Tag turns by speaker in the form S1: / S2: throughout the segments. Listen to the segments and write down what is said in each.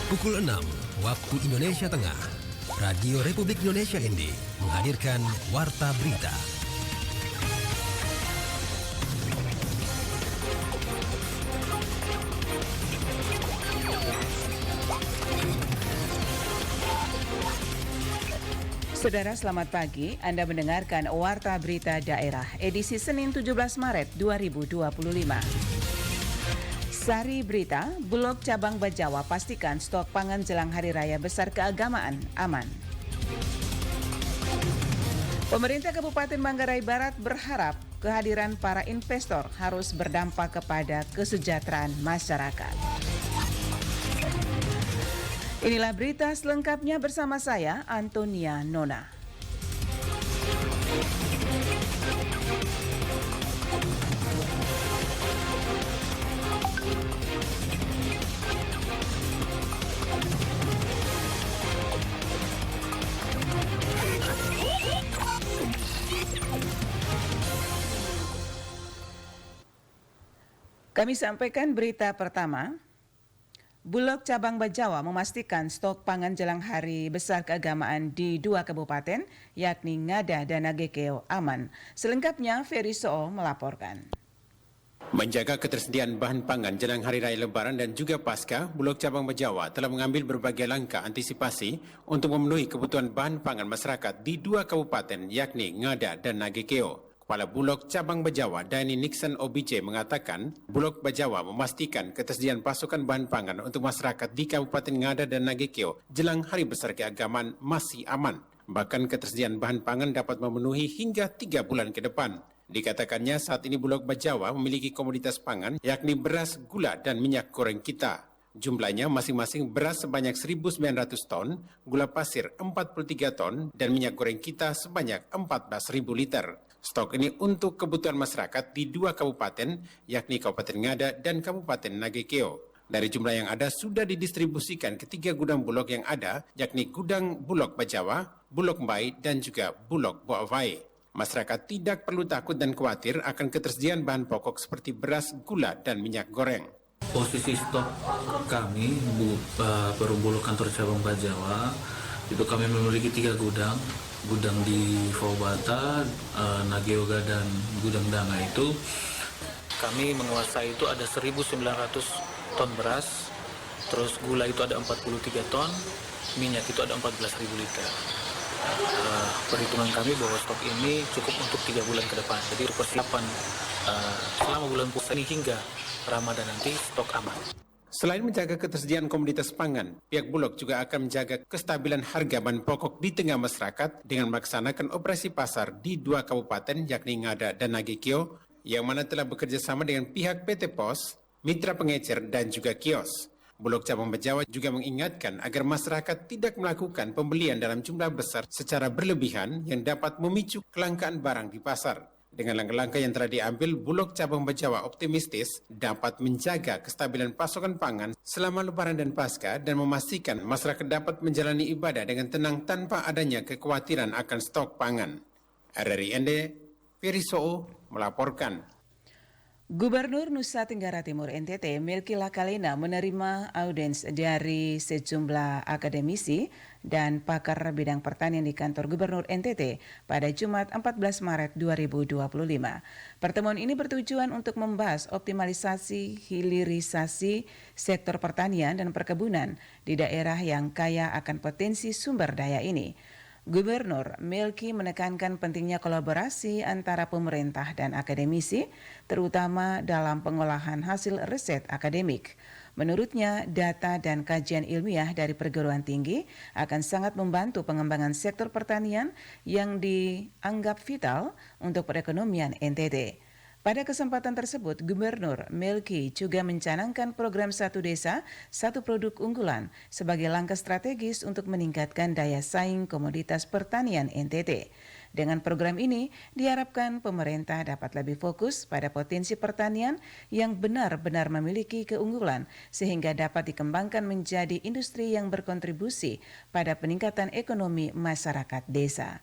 S1: Pukul 6 waktu Indonesia Tengah, Radio Republik Indonesia ND menghadirkan Warta Berita.
S2: Saudara, selamat pagi. Anda mendengarkan Warta Berita Daerah edisi Senin 17 Maret 2025. Sari berita, Bulog Cabang Bajawa pastikan stok pangan jelang Hari Raya Besar Keagamaan aman. Pemerintah Kabupaten Manggarai Barat berharap kehadiran para investor harus berdampak kepada kesejahteraan masyarakat. Inilah berita selengkapnya bersama saya, Antonia Nona. Kami sampaikan berita pertama. Bulog Cabang Bajawa memastikan stok pangan jelang Hari Besar Keagamaan di 2 kabupaten, yakni Ngada dan Nagekeo, aman. Selengkapnya, Ferry Soo melaporkan.
S3: Menjaga ketersediaan bahan pangan jelang Hari Raya Lebaran dan juga pasca, Bulog Cabang Bajawa telah mengambil berbagai langkah antisipasi untuk memenuhi kebutuhan bahan pangan masyarakat di 2 kabupaten, yakni Ngada dan Nagekeo. Kepala Bulog Cabang Bajawa, Dani Nixon OBJ, mengatakan Bulog Bajawa memastikan ketersediaan pasokan bahan pangan untuk masyarakat di Kabupaten Ngada dan Nagekeo jelang Hari Besar Keagamaan masih aman. Bahkan ketersediaan bahan pangan dapat memenuhi hingga 3 bulan ke depan. Dikatakannya saat ini Bulog Bajawa memiliki komoditas pangan yakni beras, gula, dan minyak goreng kita. Jumlahnya masing-masing beras sebanyak 1.900 ton, gula pasir 43 ton, dan minyak goreng kita sebanyak 14.000 liter. Stok ini untuk kebutuhan masyarakat di 2 kabupaten, yakni Kabupaten Ngada dan Kabupaten Nagekeo. Dari jumlah yang ada sudah didistribusikan ke 3 gudang Bulog yang ada, yakni Gudang Bulog Bajawa, Bulog Mbai, dan juga Bulog Boavai. Masyarakat tidak perlu takut dan khawatir akan ketersediaan bahan pokok seperti beras, gula, dan minyak goreng.
S4: Posisi stok kami, Perum Bulog Kantor Cabang Bajawa, itu kami memiliki 3 gudang. Gudang di Faubata, Nageoga, dan Gudang Danga itu kami menguasai itu ada 1.900 ton beras, terus gula itu ada 43 ton, minyak itu ada 14.000 liter. Perhitungan kami bahwa stok ini cukup untuk 3 bulan ke depan. Jadi persiapan selama bulan puasa ini hingga Ramadan nanti stok aman.
S3: Selain menjaga ketersediaan komoditas pangan, pihak Bulog juga akan menjaga kestabilan harga bahan pokok di tengah masyarakat dengan melaksanakan operasi pasar di 2 kabupaten yakni Ngada dan Nagekeo, yang mana telah bekerja sama dengan pihak PT Pos, mitra pengecer, dan juga kios. Bulog Cabang Bajawa juga mengingatkan agar masyarakat tidak melakukan pembelian dalam jumlah besar secara berlebihan yang dapat memicu kelangkaan barang di pasar. Dengan langkah-langkah yang telah diambil, Bulog Cabang Bajawa optimistis dapat menjaga kestabilan pasokan pangan selama Lebaran dan Pasca dan memastikan masyarakat dapat menjalani ibadah dengan tenang tanpa adanya kekhawatiran akan stok pangan. RRI ND, Ferry Soo melaporkan.
S2: Gubernur Nusa Tenggara Timur NTT Melki Lakalena menerima audiens dari sejumlah akademisi dan pakar bidang pertanian di kantor Gubernur NTT pada Jumat 14 Maret 2025. Pertemuan ini bertujuan untuk membahas optimalisasi hilirisasi sektor pertanian dan perkebunan di daerah yang kaya akan potensi sumber daya ini. Gubernur Melki menekankan pentingnya kolaborasi antara pemerintah dan akademisi, terutama dalam pengolahan hasil riset akademik. Menurutnya, data dan kajian ilmiah dari perguruan tinggi akan sangat membantu pengembangan sektor pertanian yang dianggap vital untuk perekonomian NTT. Pada kesempatan tersebut, Gubernur Melki juga mencanangkan program Satu Desa, Satu Produk Unggulan sebagai langkah strategis untuk meningkatkan daya saing komoditas pertanian NTT. Dengan program ini, diharapkan pemerintah dapat lebih fokus pada potensi pertanian yang benar-benar memiliki keunggulan sehingga dapat dikembangkan menjadi industri yang berkontribusi pada peningkatan ekonomi masyarakat desa.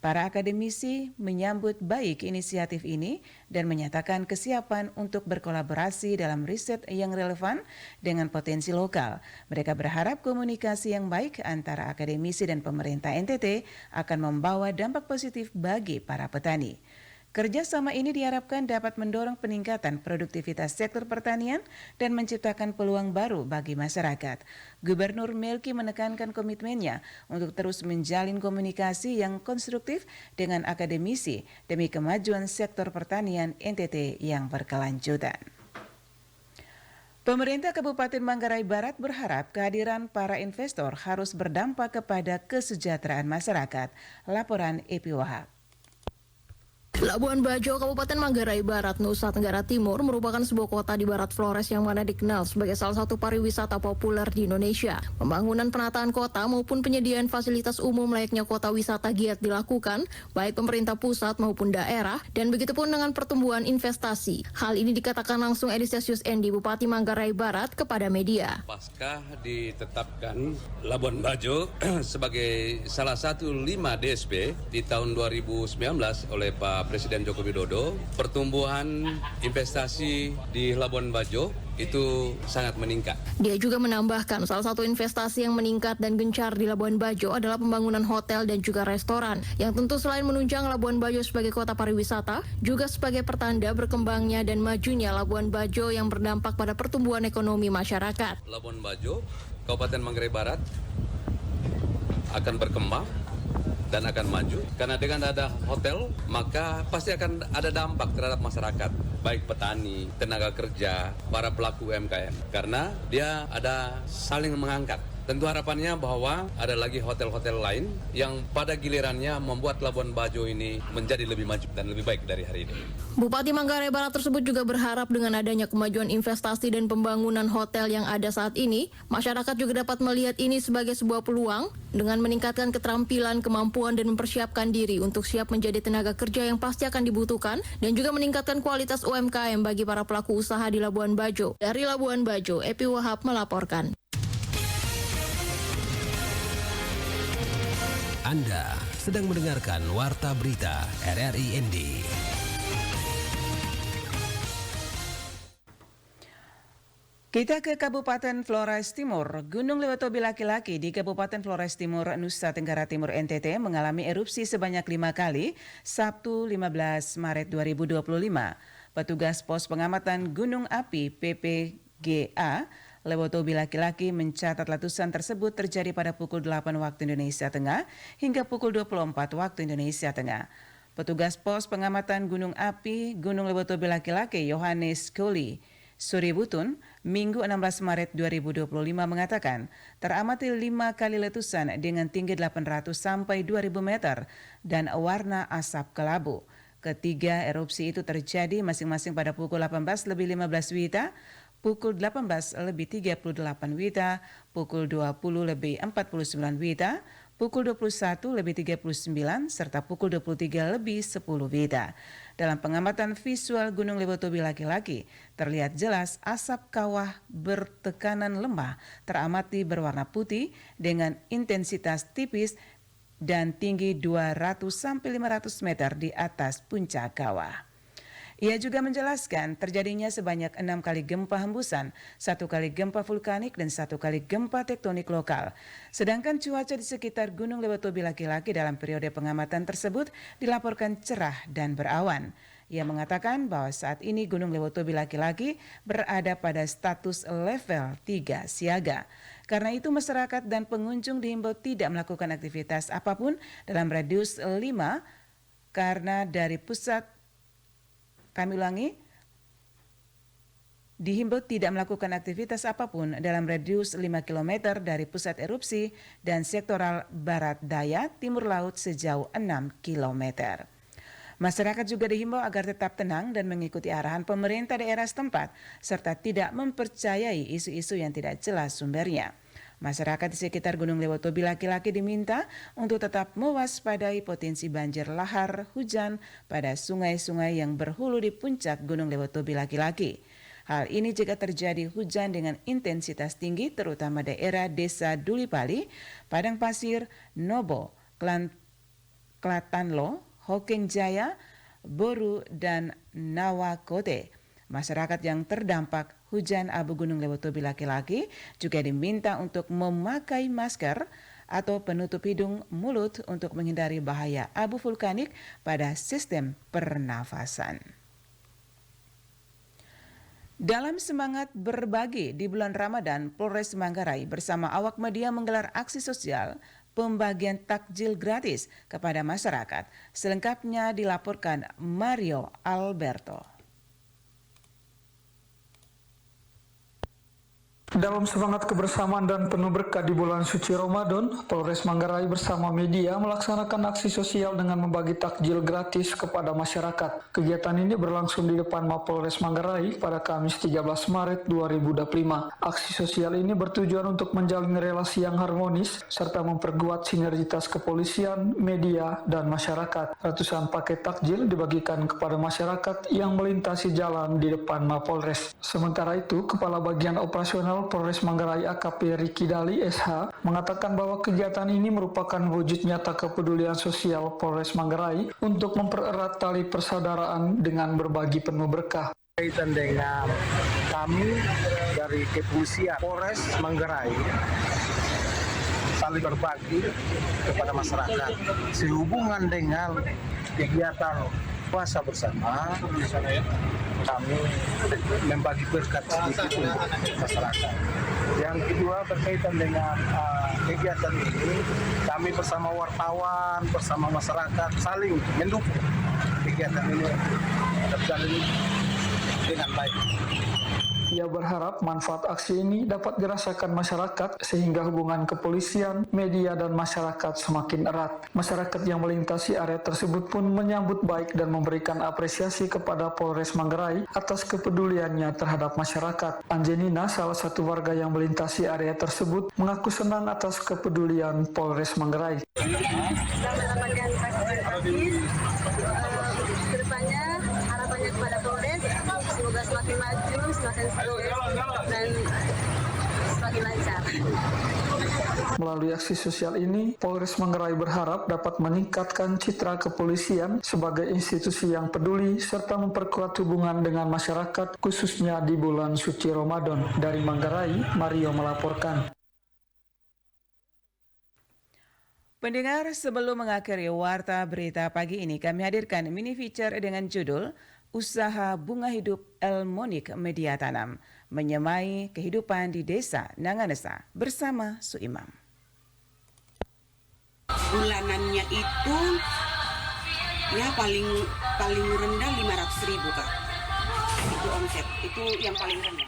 S2: Para akademisi menyambut baik inisiatif ini dan menyatakan kesiapan untuk berkolaborasi dalam riset yang relevan dengan potensi lokal. Mereka berharap komunikasi yang baik antara akademisi dan pemerintah NTT akan membawa dampak positif bagi para petani. Kerjasama ini diharapkan dapat mendorong peningkatan produktivitas sektor pertanian dan menciptakan peluang baru bagi masyarakat. Gubernur Melki menekankan komitmennya untuk terus menjalin komunikasi yang konstruktif dengan akademisi demi kemajuan sektor pertanian NTT yang berkelanjutan. Pemerintah Kabupaten Manggarai Barat berharap kehadiran para investor harus berdampak kepada kesejahteraan masyarakat. Laporan Epi Wahab.
S5: Labuan Bajo, Kabupaten Manggarai Barat, Nusa Tenggara Timur merupakan sebuah kota di Barat Flores yang mana dikenal sebagai salah satu pariwisata populer di Indonesia. Pembangunan penataan kota maupun penyediaan fasilitas umum layaknya kota wisata giat dilakukan, baik pemerintah pusat maupun daerah, dan begitupun dengan pertumbuhan investasi. Hal ini dikatakan langsung Edisius Endi, Bupati Manggarai Barat, kepada media.
S6: Pasca ditetapkan Labuan Bajo sebagai salah satu 5 DSP di tahun 2019 oleh Pak Presiden Joko Widodo, pertumbuhan investasi di Labuan Bajo itu sangat meningkat.
S5: Dia juga menambahkan salah satu investasi yang meningkat dan gencar di Labuan Bajo adalah pembangunan hotel dan juga restoran, yang tentu selain menunjang Labuan Bajo sebagai kota pariwisata, juga sebagai pertanda berkembangnya dan majunya Labuan Bajo yang berdampak pada pertumbuhan ekonomi masyarakat.
S6: Labuan Bajo, Kabupaten Manggarai Barat akan berkembang dan akan maju, karena dengan ada hotel maka pasti akan ada dampak terhadap masyarakat, baik petani, tenaga kerja, para pelaku UMKM, karena dia ada saling mengangkat. Tentu harapannya bahwa ada lagi hotel-hotel lain yang pada gilirannya membuat Labuan Bajo ini menjadi lebih maju dan lebih baik dari hari ini.
S5: Bupati Manggarai Barat tersebut juga berharap dengan adanya kemajuan investasi dan pembangunan hotel yang ada saat ini, masyarakat juga dapat melihat ini sebagai sebuah peluang dengan meningkatkan keterampilan, kemampuan, dan mempersiapkan diri untuk siap menjadi tenaga kerja yang pasti akan dibutuhkan, dan juga meningkatkan kualitas UMKM bagi para pelaku usaha di Labuan Bajo. Dari Labuan Bajo, Epi Wahab melaporkan.
S1: Anda sedang mendengarkan Warta Berita RRI ND.
S2: Kita ke Kabupaten Flores Timur. Gunung Lewatobi Laki-Laki di Kabupaten Flores Timur, Nusa Tenggara Timur NTT mengalami erupsi sebanyak 5 kali Sabtu 15 Maret 2025. Petugas Pos Pengamatan Gunung Api PPGA Lewatobi Laki-Laki mencatat letusan tersebut terjadi pada pukul 8 waktu Indonesia Tengah hingga pukul 24 waktu Indonesia Tengah. Petugas Pos Pengamatan Gunung Api Gunung Lewatobi Laki-Laki Yohanes Koli Suributun Minggu 16 Maret 2025 mengatakan teramati 5 kali letusan dengan tinggi 800 sampai 2000 meter dan warna asap kelabu. Ketiga erupsi itu terjadi masing-masing pada pukul 18.15 WITA, pukul 18.38 WITA, pukul 20.49 WITA, pukul 21.39 serta pukul 23.10 WITA. Dalam pengamatan visual Gunung Lewatobi Laki-Laki, terlihat jelas asap kawah bertekanan lemah teramati berwarna putih dengan intensitas tipis dan tinggi 200 sampai 500 meter di atas puncak kawah. Ia juga menjelaskan terjadinya sebanyak 6 kali gempa hembusan, 1 kali gempa vulkanik, dan 1 kali gempa tektonik lokal. Sedangkan cuaca di sekitar Gunung Lewatobi Laki-Laki dalam periode pengamatan tersebut dilaporkan cerah dan berawan. Ia mengatakan bahwa saat ini Gunung Lewatobi Laki-Laki berada pada status level 3 siaga. Karena itu masyarakat dan pengunjung dihimbau tidak melakukan aktivitas apapun dalam radius 5 karena dari pusat kami ulangi, dihimbau tidak melakukan aktivitas apapun dalam radius 5 km dari pusat erupsi dan sektoral barat daya timur laut sejauh 6 km. Masyarakat juga dihimbau agar tetap tenang dan mengikuti arahan pemerintah daerah setempat, serta tidak mempercayai isu-isu yang tidak jelas sumbernya. Masyarakat di sekitar Gunung Lewatobi Laki-Laki diminta untuk tetap mewaspadai potensi banjir lahar hujan pada sungai-sungai yang berhulu di puncak Gunung Lewatobi Laki-Laki. Hal ini jika terjadi hujan dengan intensitas tinggi terutama daerah Desa Dulipali, Padang Pasir, Nobo, Klatanlo, Hokeng Jaya, Boru, dan Nawakote. Masyarakat yang terdampak hujan abu gunung Lewotobi laki-laki juga diminta untuk memakai masker atau penutup hidung mulut untuk menghindari bahaya abu vulkanik pada sistem pernafasan. Dalam semangat berbagi di bulan Ramadan, Polres Manggarai bersama awak media menggelar aksi sosial pembagian takjil gratis kepada masyarakat. Selengkapnya dilaporkan Mario Alberto.
S7: Dalam semangat kebersamaan dan penuh berkah di bulan suci Ramadan, Polres Manggarai bersama media melaksanakan aksi sosial dengan membagi takjil gratis kepada masyarakat. Kegiatan ini berlangsung di depan Mapolres Manggarai pada Kamis 13 Maret 2025. Aksi sosial ini bertujuan untuk menjalin relasi yang harmonis serta memperkuat sinergitas kepolisian, media, dan masyarakat. Ratusan paket takjil dibagikan kepada masyarakat yang melintasi jalan di depan Mapolres. Sementara itu, Kepala Bagian Operasional Polres Manggarai AKP Riki Dali SH mengatakan bahwa kegiatan ini merupakan wujud nyata kepedulian sosial Polres Manggarai untuk mempererat tali persaudaraan dengan berbagi penuh berkah.
S8: Kaitan dengan kami dari kepolisian Polres Manggarai saling berbagi kepada masyarakat sehubungan dengan kegiatan puasa bersama. Kami membagi berkat sedikit untuk masyarakat. Yang kedua berkaitan dengan kegiatan ini, kami bersama wartawan, bersama masyarakat saling mendukung kegiatan ini berjalan dengan baik.
S7: Ia berharap manfaat aksi ini dapat dirasakan masyarakat sehingga hubungan kepolisian, media, dan masyarakat semakin erat. Masyarakat yang melintasi area tersebut pun menyambut baik dan memberikan apresiasi kepada Polres Manggarai atas kepeduliannya terhadap masyarakat. Angelina, salah satu warga yang melintasi area tersebut, mengaku senang atas kepedulian Polres Manggarai.
S9: Kedepannya harapannya kepada Polres semoga semakin maju, semakin sukses dan semakin lancar.
S7: Melalui aksi sosial ini, Polres Manggarai berharap dapat meningkatkan citra kepolisian sebagai institusi yang peduli serta memperkuat hubungan dengan masyarakat khususnya di bulan suci Ramadan. Dari Manggarai, Mario melaporkan.
S2: Pendengar, sebelum mengakhiri warta berita pagi ini, kami hadirkan mini feature dengan judul Usaha Bunga Hidup Elmonik Media Tanam, menyemai kehidupan di Desa Nanganesa bersama Suimam.
S10: Bulanannya itu ya paling rendah 500.000 Kak. Itu omset, itu yang paling rendah.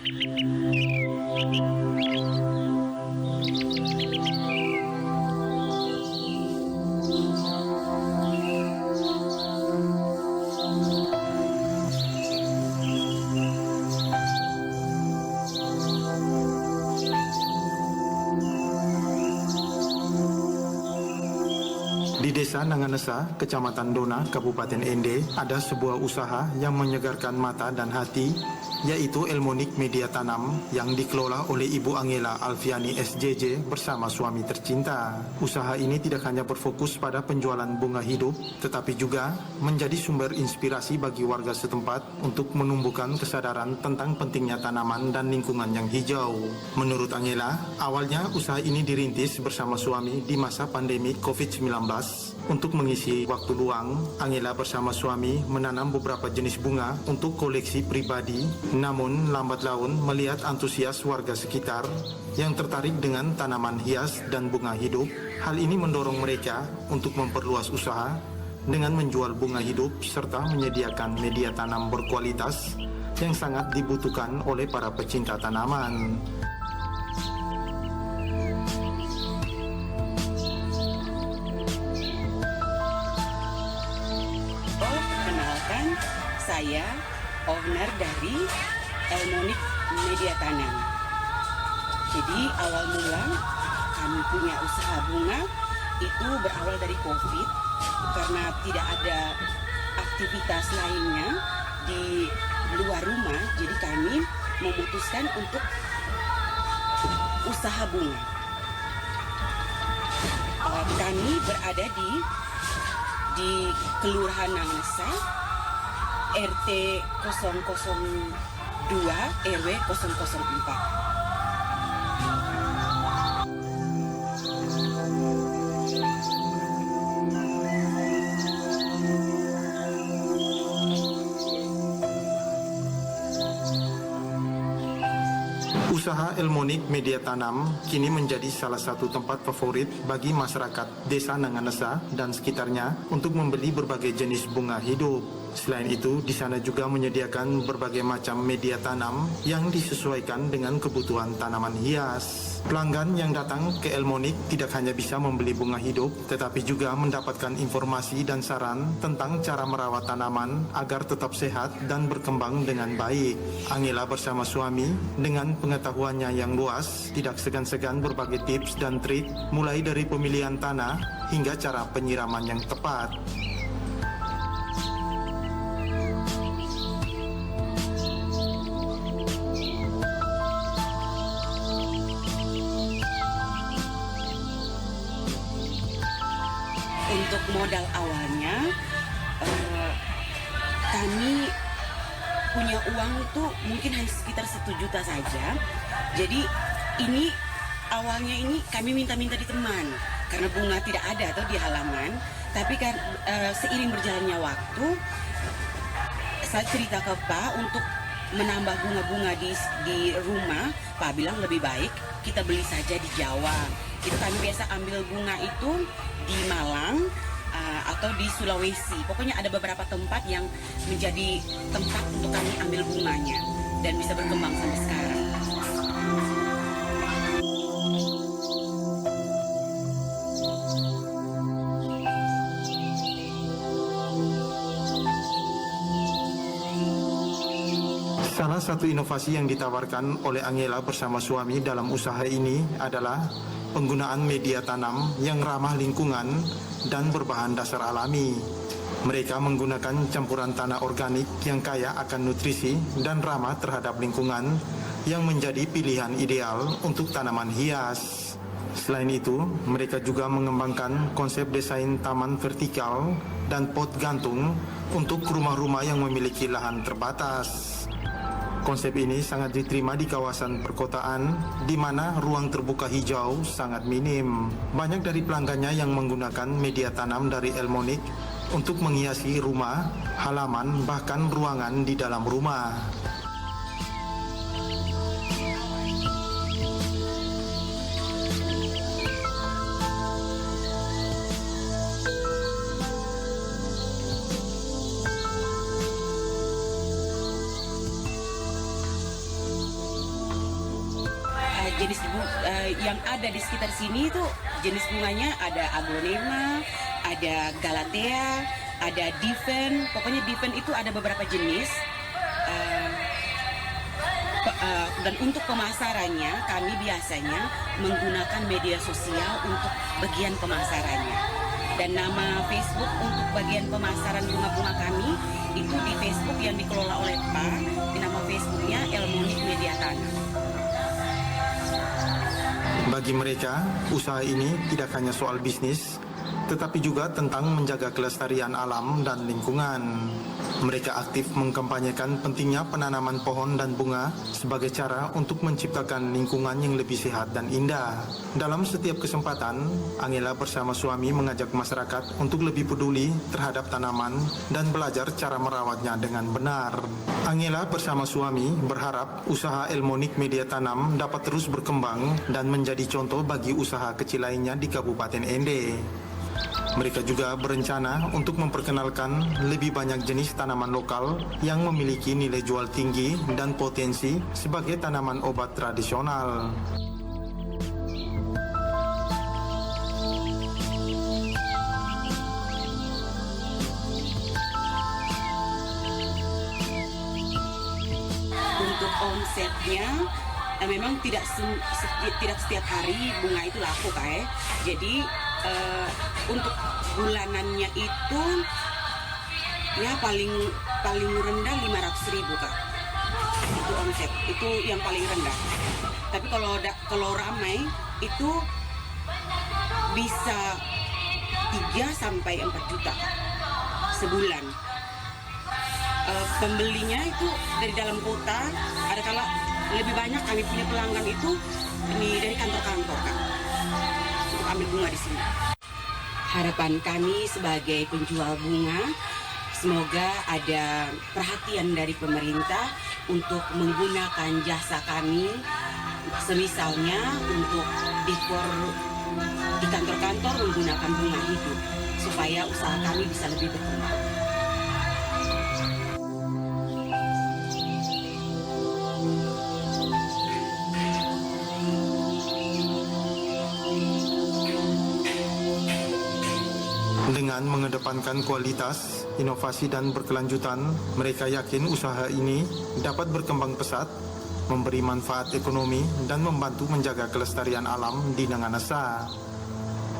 S11: Di Desa Nanganesa, Kecamatan Dona, Kabupaten Ende, ada sebuah usaha yang menyegarkan mata dan hati, yaitu Elmonik Media Tanam yang dikelola oleh Ibu Angela Alfiani SJJ bersama suami tercinta. Usaha ini tidak hanya berfokus pada penjualan bunga hidup, tetapi juga menjadi sumber inspirasi bagi warga setempat untuk menumbuhkan kesadaran tentang pentingnya tanaman dan lingkungan yang hijau. Menurut Angela, awalnya usaha ini dirintis bersama suami di masa pandemi COVID-19. Untuk mengisi waktu luang, Angela bersama suami menanam beberapa jenis bunga untuk koleksi pribadi. Namun lambat laun melihat antusias warga sekitar yang tertarik dengan tanaman hias dan bunga hidup, hal ini mendorong mereka untuk memperluas usaha dengan menjual bunga hidup serta menyediakan media tanam berkualitas yang sangat dibutuhkan oleh para pecinta tanaman.
S10: Saya owner dari Elmonik Media Tanam. Jadi awal mula kami punya usaha bunga itu berawal dari COVID karena tidak ada aktivitas lainnya di luar rumah. Jadi kami memutuskan untuk usaha bunga. Kami berada di di Kelurahan Nangnesa, RT 002, RW 004.
S11: Usaha Elmonik Media Tanam kini menjadi salah satu tempat favorit bagi masyarakat Desa Nanganesa dan sekitarnya untuk membeli berbagai jenis bunga hidup. Selain itu, di sana juga menyediakan berbagai macam media tanam yang disesuaikan dengan kebutuhan tanaman hias. Pelanggan yang datang ke Elmonik tidak hanya bisa membeli bunga hidup, tetapi juga mendapatkan informasi dan saran tentang cara merawat tanaman agar tetap sehat dan berkembang dengan baik. Angela bersama suami dengan pengetahuannya yang luas tidak segan-segan berbagi tips dan trik mulai dari pemilihan tanah hingga cara penyiraman yang tepat.
S10: Untuk modal awalnya, kami punya uang itu mungkin hanya sekitar 1 juta saja. Jadi ini awalnya ini kami minta-minta di teman karena bunga tidak ada atau di halaman. Tapi kan seiring berjalannya waktu, saya cerita ke Pak untuk menambah bunga-bunga di rumah. Pak bilang lebih baik kita beli saja di Jawa. Itu kami biasa ambil bunga itu di Malang atau di Sulawesi. Pokoknya ada beberapa tempat yang menjadi tempat untuk kami ambil bunganya dan bisa berkembang sampai sekarang.
S11: Salah satu inovasi yang ditawarkan oleh Angela bersama suami dalam usaha ini adalah penggunaan media tanam yang ramah lingkungan dan berbahan dasar alami. Mereka menggunakan campuran tanah organik yang kaya akan nutrisi dan ramah terhadap lingkungan yang menjadi pilihan ideal untuk tanaman hias. Selain itu, mereka juga mengembangkan konsep desain taman vertikal dan pot gantung untuk rumah-rumah yang memiliki lahan terbatas. Konsep ini sangat diterima di kawasan perkotaan, di mana ruang terbuka hijau sangat minim. Banyak dari pelanggannya yang menggunakan media tanam dari Elmonik untuk menghiasi rumah, halaman, bahkan ruangan di dalam rumah.
S10: Jenis yang ada di sekitar sini itu jenis bunganya ada aglonema, ada galatea, ada diven. Pokoknya diven itu ada beberapa jenis. Dan untuk pemasarannya kami biasanya menggunakan media sosial untuk bagian pemasarannya. Dan nama Facebook untuk bagian pemasaran bunga-bunga kami itu di Facebook yang dikelola oleh Pak. Di nama Facebooknya Elmonik Media Tanam.
S11: Bagi mereka, usaha ini tidak hanya soal bisnis, tetapi juga tentang menjaga kelestarian alam dan lingkungan. Mereka aktif mengkampanyekan pentingnya penanaman pohon dan bunga sebagai cara untuk menciptakan lingkungan yang lebih sehat dan indah. Dalam setiap kesempatan, Angela bersama suami mengajak masyarakat untuk lebih peduli terhadap tanaman dan belajar cara merawatnya dengan benar. Angela bersama suami berharap usaha Elmonik Media Tanam dapat terus berkembang dan menjadi contoh bagi usaha kecil lainnya di Kabupaten Ende. Mereka juga berencana untuk memperkenalkan lebih banyak jenis tanaman lokal yang memiliki nilai jual tinggi dan potensi sebagai tanaman obat tradisional.
S10: Untuk omsetnya memang tidak setiap hari bunga itu laku, Kak. Jadi untuk bulanannya itu ya paling rendah 500.000, Kak. Itu omset, itu yang paling rendah. Tapi kalau ramai itu bisa 3 sampai 4 juta sebulan. Pembelinya itu dari dalam kota, ada kala lebih banyak kami punya pelanggan itu dari kantor-kantor, Kak, untuk ambil bunga di sini. Harapan kami sebagai penjual bunga, semoga ada perhatian dari pemerintah untuk menggunakan jasa kami, semisalnya untuk dekor di kantor-kantor menggunakan bunga hidup, supaya usaha kami bisa lebih berkembang.
S11: Dengan mengedepankan kualitas, inovasi dan berkelanjutan, mereka yakin usaha ini dapat berkembang pesat, memberi manfaat ekonomi dan membantu menjaga kelestarian alam di Nanganasa.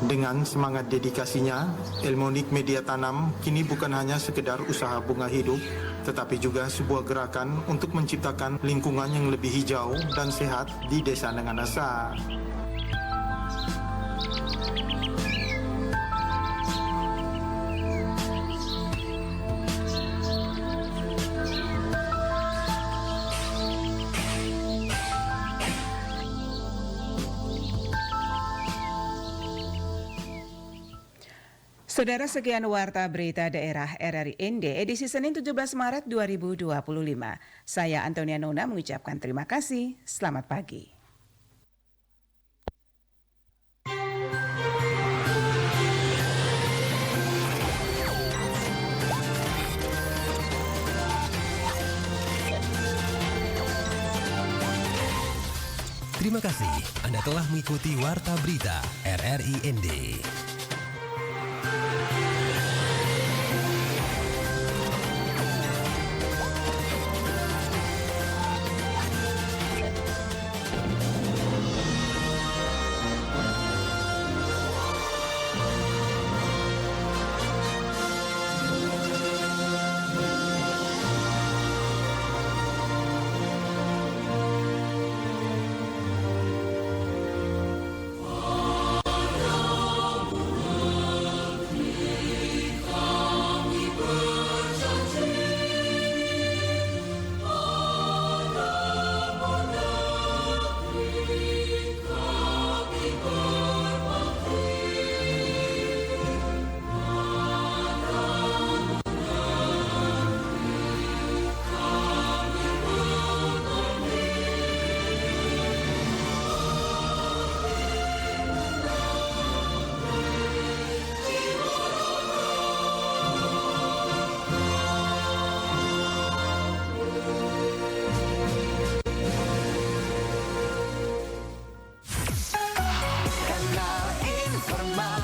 S11: Dengan semangat dedikasinya, Elmonik Media Tanam kini bukan hanya sekedar usaha bunga hidup, tetapi juga sebuah gerakan untuk menciptakan lingkungan yang lebih hijau dan sehat di Desa Nanganasa.
S2: Saudara, sekian Warta Berita Daerah RRI ND edisi Senin 17 Maret 2025. Saya Antonia Nona mengucapkan terima kasih. Selamat pagi.
S1: Terima kasih Anda telah mengikuti Warta Berita RRI ND.
S12: Informasi